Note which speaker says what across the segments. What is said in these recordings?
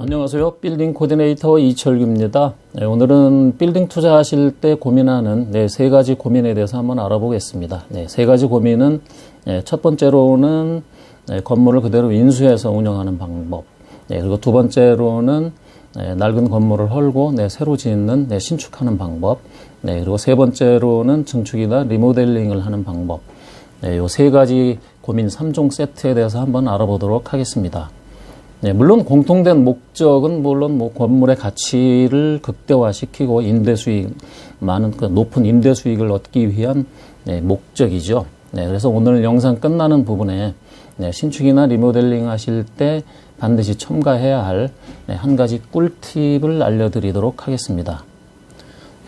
Speaker 1: 안녕하세요. 빌딩 코디네이터 이철규입니다. 오늘은 빌딩 투자하실 때 고민하는 세 가지 고민에 대해서 한번 알아보겠습니다. 세 가지 고민은 첫 번째로는 건물을 그대로 인수해서 운영하는 방법, 그리고 두 번째로는 낡은 건물을 헐고 새로 짓는 신축하는 방법, 그리고 세 번째로는 증축이나 리모델링을 하는 방법, 이 세 가지 고민 3종 세트에 대해서 한번 알아보도록 하겠습니다. 물론 공통된 목적은 물론 건물의 가치를 극대화시키고 임대 수익, 많은 높은 임대 수익을 얻기 위한 목적이죠. 그래서 오늘 영상 끝나는 부분에 신축이나 리모델링 하실 때 반드시 첨가해야 할 한 가지 꿀팁을 알려드리도록 하겠습니다.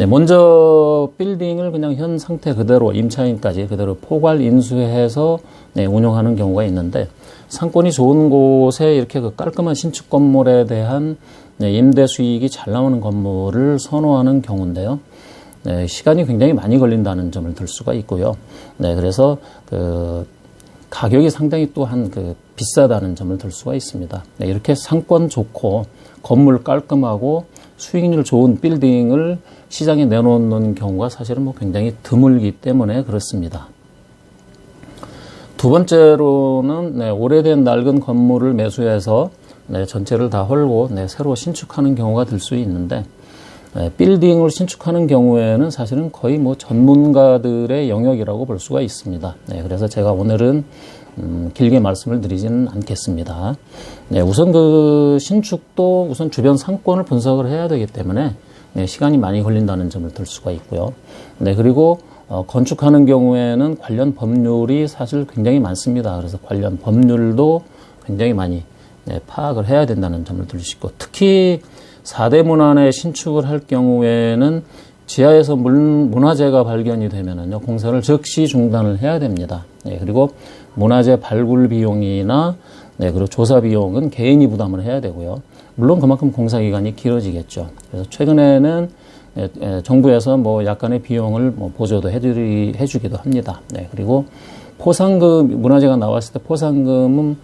Speaker 1: 먼저 빌딩을 그냥 현 상태 그대로 임차인까지 그대로 포괄 인수해서 운영하는 경우가 있는데, 상권이 좋은 곳에 이렇게 깔끔한 신축 건물에 대한 임대 수익이 잘 나오는 건물을 선호하는 경우인데요. 시간이 굉장히 많이 걸린다는 점을 들 수가 있고요. 그래서 가격이 상당히 또한 비싸다는 점을 들 수가 있습니다. 이렇게 상권 좋고 건물 깔끔하고 수익률 좋은 빌딩을 시장에 내놓는 경우가 사실은 굉장히 드물기 때문에 그렇습니다. 두 번째로는 오래된 낡은 건물을 매수해서 전체를 다 헐고 새로 신축하는 경우가 들 수 있는데, 빌딩을 신축하는 경우에는 사실은 거의 전문가들의 영역이라고 볼 수가 있습니다. 그래서 제가 오늘은 길게 말씀을 드리지는 않겠습니다. 우선 신축도 우선 주변 상권을 분석을 해야 되기 때문에 시간이 많이 걸린다는 점을 들 수가 있고요. 그리고 건축하는 경우에는 관련 법률이 사실 굉장히 많습니다. 그래서 관련 법률도 굉장히 많이 파악을 해야 된다는 점을 들 수 있고, 특히 4대 문안에 신축을 할 경우에는 지하에서 문화재가 발견이 되면은요, 공사를 즉시 중단을 해야 됩니다. 그리고 문화재 발굴 비용이나 그리고 조사 비용은 개인이 부담을 해야 되고요. 물론 그만큼 공사 기간이 길어지겠죠. 그래서 최근에는 정부에서 약간의 비용을 보조도 해주기도 합니다. 그리고 포상금, 문화재가 나왔을 때 포상금은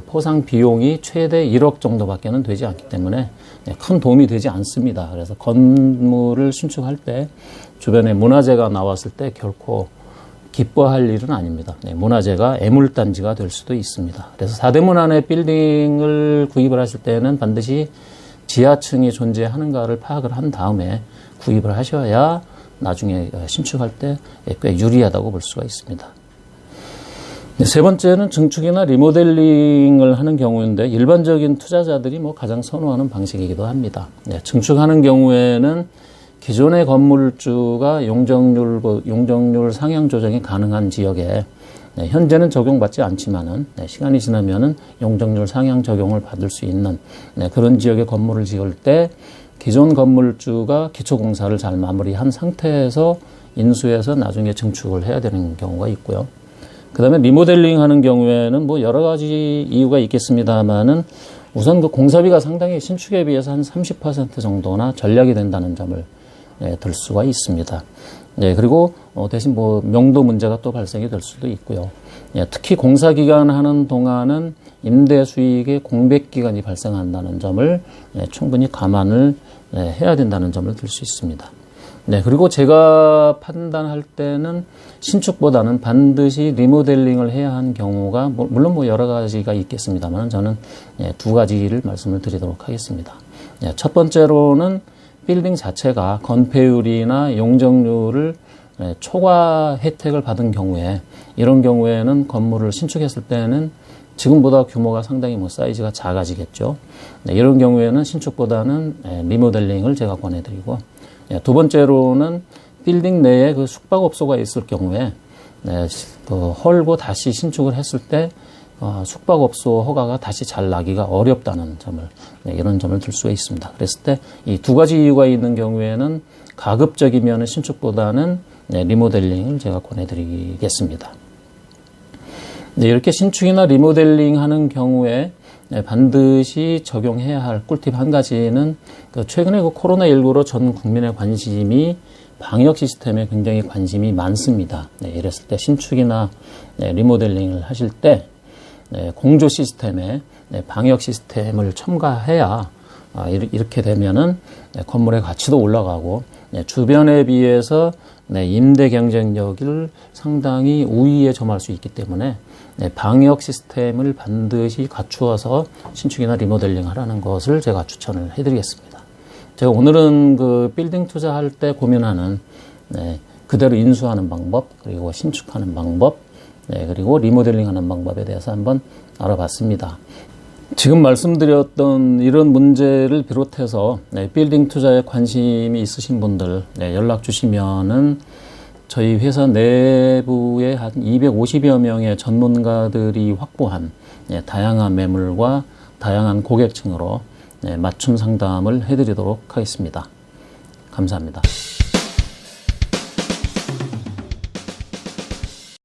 Speaker 1: 포상 비용이 최대 1억 정도밖에는 되지 않기 때문에 큰 도움이 되지 않습니다. 그래서 건물을 신축할 때 주변에 문화재가 나왔을 때 결코 기뻐할 일은 아닙니다. 문화재가 애물단지가 될 수도 있습니다. 그래서 4대 문안의 빌딩을 구입을 하실 때는 반드시 지하층이 존재하는가를 파악을 한 다음에 구입을 하셔야 나중에 신축할 때 꽤 유리하다고 볼 수가 있습니다. 세 번째는 증축이나 리모델링을 하는 경우인데, 일반적인 투자자들이 가장 선호하는 방식이기도 합니다. 증축하는 경우에는 기존의 건물주가 용적률 상향 조정이 가능한 지역에 현재는 적용받지 않지만은 시간이 지나면은 용적률 상향 적용을 받을 수 있는 그런 지역의 건물을 지을 때 기존 건물주가 기초공사를 잘 마무리한 상태에서 인수해서 나중에 증축을 해야 되는 경우가 있고요. 그 다음에 리모델링 하는 경우에는 여러 가지 이유가 있겠습니다만은 우선 공사비가 상당히 신축에 비해서 한 30% 정도나 절약이 된다는 점을 들 수가 있습니다. 그리고 대신 명도 문제가 또 발생이 될 수도 있고요. 특히 공사 기간 하는 동안은 임대 수익의 공백 기간이 발생한다는 점을 충분히 감안을 해야 된다는 점을 들 수 있습니다. 그리고 제가 판단할 때는 신축보다는 반드시 리모델링을 해야 하는 경우가 물론 여러 가지가 있겠습니다만 저는 두 가지를 말씀을 드리도록 하겠습니다. 첫 번째로는 빌딩 자체가 건폐율이나 용적률을 초과 혜택을 받은 경우에, 이런 경우에는 건물을 신축했을 때는 지금보다 규모가 상당히 사이즈가 작아지겠죠. 이런 경우에는 신축보다는 리모델링을 제가 권해드리고, 두 번째로는 빌딩 내에 숙박업소가 있을 경우에 헐고 다시 신축을 했을 때 숙박업소 허가가 다시 잘 나기가 어렵다는 점을, 이런 점을 들 수가 있습니다. 그랬을 때 이 두 가지 이유가 있는 경우에는 가급적이면 신축보다는 리모델링을 제가 권해드리겠습니다. 이렇게 신축이나 리모델링 하는 경우에 반드시 적용해야 할 꿀팁 한 가지는 최근에 코로나19로 전 국민의 관심이 방역 시스템에 굉장히 관심이 많습니다. 이랬을 때 신축이나 리모델링을 하실 때 공조 시스템에 방역 시스템을 첨가해야 이렇게 되면은 건물의 가치도 올라가고 주변에 비해서 임대 경쟁력을 상당히 우위에 점할 수 있기 때문에 방역 시스템을 반드시 갖추어서 신축이나 리모델링 하라는 것을 제가 추천을 해드리겠습니다. 제가 오늘은 그 빌딩 투자할 때 고민하는 그대로 인수하는 방법, 그리고 신축하는 방법, 그리고 리모델링 하는 방법에 대해서 한번 알아봤습니다. 지금 말씀드렸던 이런 문제를 비롯해서 빌딩 투자에 관심이 있으신 분들 연락 주시면은 저희 회사 내부에 한 250여 명의 전문가들이 확보한 다양한 매물과 다양한 고객층으로 맞춤 상담을 해드리도록 하겠습니다. 감사합니다.